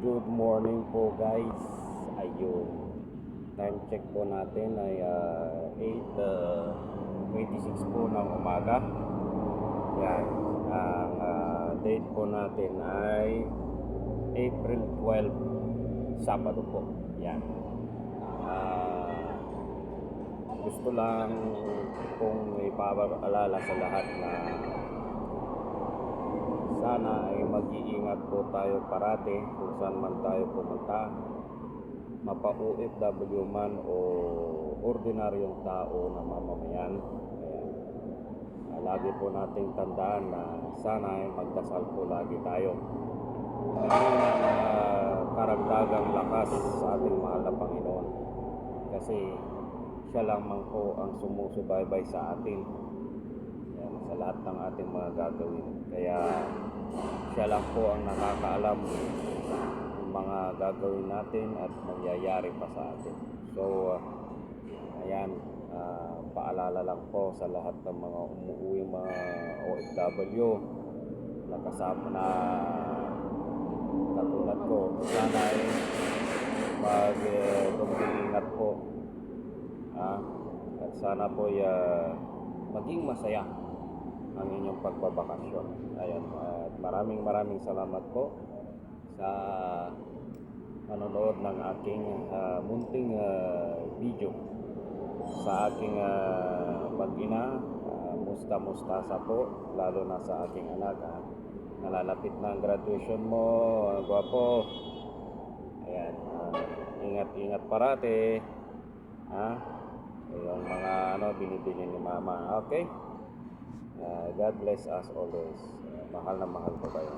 Good morning po guys. Ayun. Time check po natin ay 8:26 po ng umaga. Yan. Ang date po natin ay April 12, Sabado po. Yan. Gusto lang kong ipaalala sa lahat na sana ay mag-iingat po tayo parati kung saan man tayo pumunta, mapa-OFW man o ordinaryong tao na mamamayan. Kaya lagi po nating tandaan na sana ay magdasal po lagi tayo. Hindi karagdagang lakas sa ating mahal na Panginoon, kasi siya lamang po ang sumusubaybay sa atin sa lahat ng ating mga gagawin. Kaya siya lang po ang nakakaalam ng mga gagawin natin at mangyayari pa sa atin. So ayan, paalala lang po sa lahat ng mga umuuwing mga OFW na kasama na katulad ko. Sana ay mag-ingat po, at sana po maging masaya ang inyong pagbabakasyon. Ayun, at maraming salamat po sa panonood ng aking munting video sa aking mag-ina. Musta po, lalo na sa aking anak. Nalalapit na ang graduation mo, gwapo. Ayan, ingat parati. Yung mga binibili ni mama. Okay? God bless us always. Mahal na mahal ko kayo.